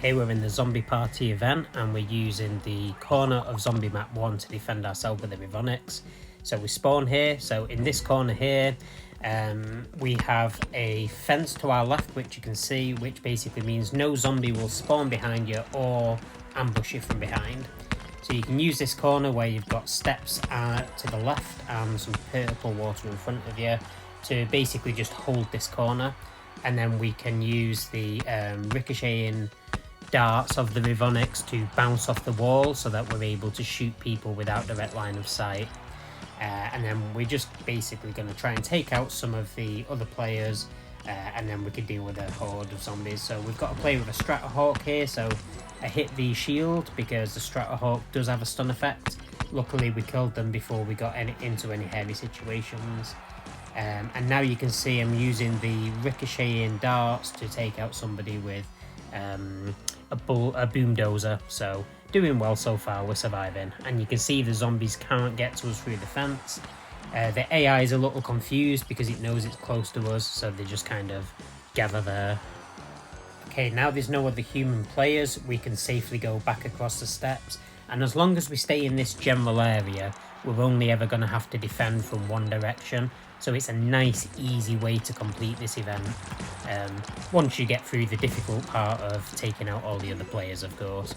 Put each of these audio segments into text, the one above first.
Okay, we're in the zombie party event and we're using the corner of zombie map 1 to defend ourselves with the Revonix. So we spawn here. So in this corner here, we have a fence to our left, which you can see, which basically means no zombie will spawn behind you or ambush you from behind. So you can use this corner where you've got steps to the left and some purple water in front of you to basically just hold this corner. And then we can use the ricocheting darts of the Revonix to bounce off the wall so that we're able to shoot people without direct line of sight. And then we're just basically going to try and take out some of the other players, and then we can deal with a horde of zombies. So we've got to play with a Stratohawk here, so I hit the shield because the Stratohawk does have a stun effect. Luckily we killed them before we got into any heavy situations. And now you can see I'm using the ricocheting darts to take out somebody with a boom dozer. So doing well so far, we're surviving. And you can see the zombies can't get to us through the fence. The AI is a little confused because it knows it's close to us, so they just kind of gather there. Okay, now there's no other human players, we can safely go back across the steps. And as long as we stay in this general area, we're only ever going to have to defend from one direction. So it's a nice, easy way to complete this event. Once you get through the difficult part of taking out all the other players, of course.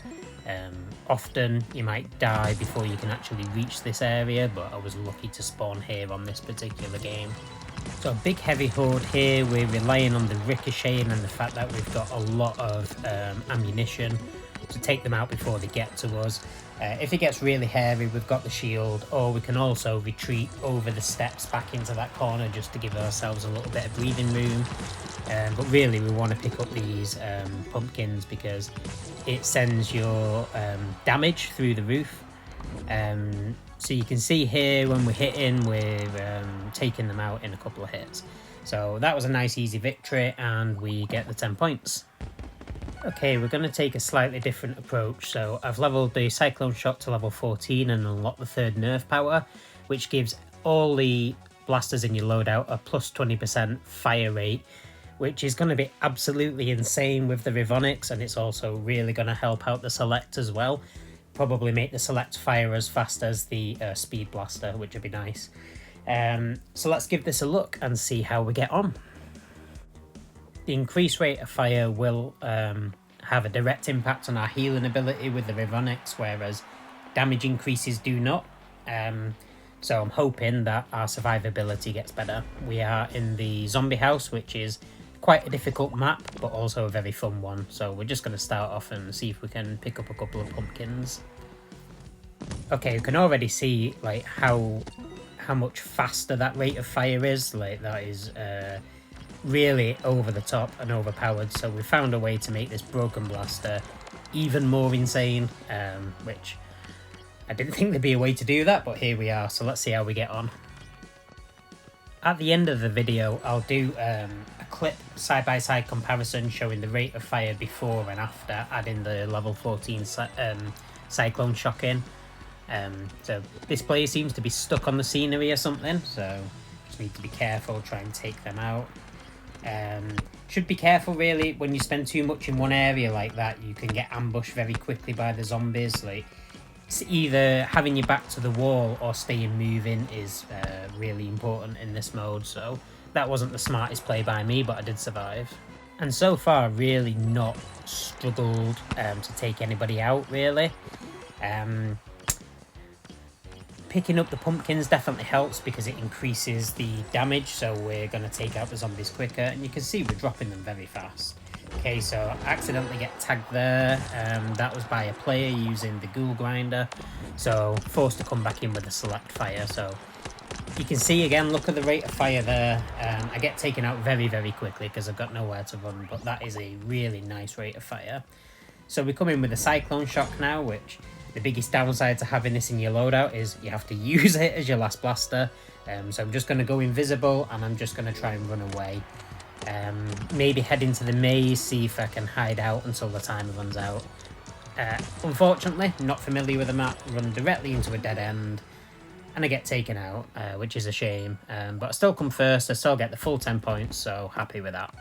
Often you might die before you can actually reach this area, but I was lucky to spawn here on this particular game. So a big heavy horde here, we're relying on the ricocheting and the fact that we've got a lot of ammunition to take them out before they get to us. If it gets really hairy, we've got the shield, or we can also retreat over the steps back into that corner just to give ourselves a little bit of breathing room. But really we want to pick up these pumpkins because it sends your damage through the roof. So you can see here when we're hitting, we're taking them out in a couple of hits. So that was a nice easy victory and we get the 10 points. Okay, we're going to take a slightly different approach. So I've leveled the cycloneshock to level 14 and unlocked the third nerf power, which gives all the blasters in your loadout a plus 20% fire rate, which is going to be absolutely insane with the Revonix, and it's also really going to help out the select as well. Probably make the select fire as fast as the speed blaster, which would be nice. So let's give this a look and see how we get on. The increased rate of fire will have a direct impact on our healing ability with the Revonix, whereas damage increases do not. So I'm hoping that our survivability gets better. We are in the zombie house, which is quite a difficult map, but also a very fun one. So we're just going to start off and see if we can pick up a couple of pumpkins. Okay, you can already see like how much faster that rate of fire is. Like that is really over the top and overpowered. So we found a way to make this broken blaster even more insane, which I didn't think there'd be a way to do that, but here we are. So let's see how we get on. At the end of the video, I'll do a clip side-by-side comparison showing the rate of fire before and after adding the level 14 cycloneshock in. So this player seems to be stuck on the scenery or something, so just need to be careful, try and take them out. Should be careful really when you spend too much in one area like that. You can get ambushed very quickly by the zombies. Like it's either having your back to the wall or staying moving is really important in this mode. So that wasn't the smartest play by me, but I did survive. And so far really not struggled to take anybody out really. Picking up the pumpkins definitely helps because it increases the damage, so we're going to take out the zombies quicker, and you can see we're dropping them very fast. Okay, so I accidentally get tagged there. That was by a player using the ghoul grinder, so forced to come back in with a select fire. So you can see again, look at the rate of fire there. I get taken out very, very quickly because I've got nowhere to run, but that is a really nice rate of fire. So we come in with a cycloneshock now, which the biggest downside to having this in your loadout is you have to use it as your last blaster. So I'm just going to go invisible and I'm just going to try and run away. Maybe head into the maze, see if I can hide out until the timer runs out. Unfortunately, not familiar with the map, run directly into a dead end and I get taken out, which is a shame. But I still come first, I still get the full 10 points, so happy with that.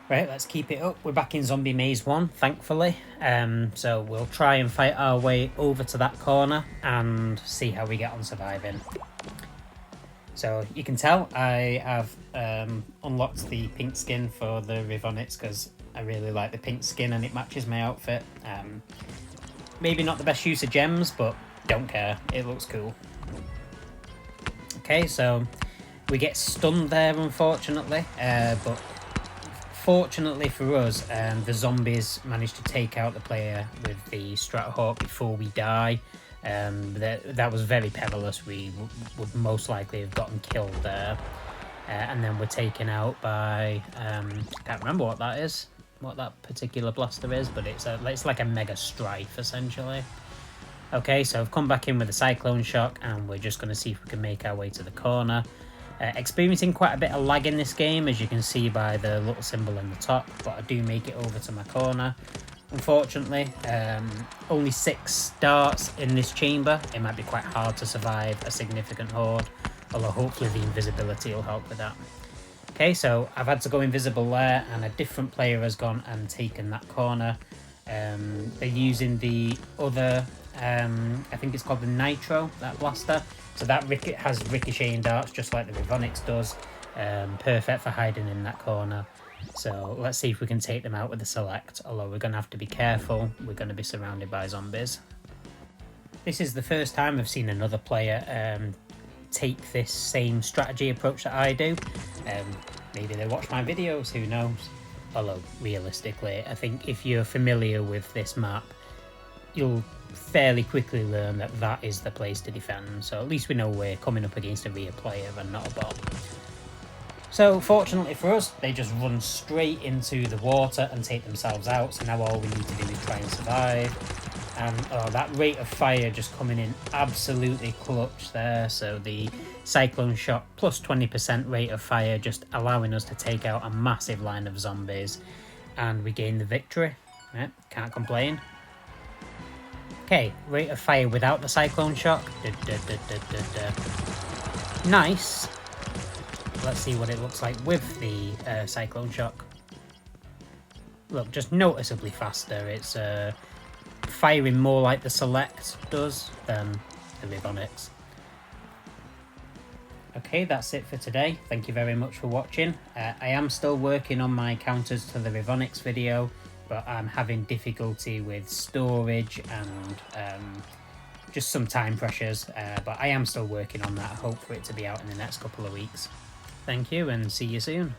Right, let's keep it up. We're back in Zombie Maze 1, thankfully. So we'll try and fight our way over to that corner and see how we get on surviving. So you can tell I have unlocked the pink skin for the Revonix because I really like the pink skin and it matches my outfit. Maybe not the best use of gems, but don't care. It looks cool. Okay, so we get stunned there, unfortunately, but fortunately for us, the zombies managed to take out the player with the Stratohawk before we die. That was very perilous. We would most likely have gotten killed there. And then we're taken out by... I can't remember what that is, what that particular blaster is, but it's like a mega strife, essentially. Okay, so I've come back in with a cycloneshock, and we're just going to see if we can make our way to the corner. Experiencing quite a bit of lag in this game, as you can see by the little symbol in the top, but I do make it over to my corner. Unfortunately, only 6 darts in this chamber. It might be quite hard to survive a significant horde, although hopefully the invisibility will help with that. Okay, so I've had to go invisible there, and a different player has gone and taken that corner. They're using the other, I think it's called the Nitro, that blaster. So that has ricocheting darts just like the Revonix does. Perfect for hiding in that corner. So let's see if we can take them out with the select, although we're going to have to be careful. We're going to be surrounded by zombies. This is the first time I've seen another player take this same strategy approach that I do. Maybe they watch my videos, who knows? Although realistically, I think if you're familiar with this map, you'll fairly quickly learn that that is the place to defend. So at least we know we're coming up against a real player and not a bot. So fortunately for us, they just run straight into the water and take themselves out. So now all we need to do is try and survive. And that rate of fire just coming in absolutely clutch there. So the cycloneshock plus 20% rate of fire just allowing us to take out a massive line of zombies. And we gain the victory. Yeah, can't complain. Okay, rate of fire without the cycloneshock. Nice. Let's see what it looks like with the cycloneshock. Look, just noticeably faster. It's firing more like the select does than the Revonix. Okay, that's it for today. Thank you very much for watching. I am still working on my counters to the Revonix video, but I'm having difficulty with storage and just some time pressures. But I am still working on that. I hope for it to be out in the next couple of weeks. Thank you and see you soon.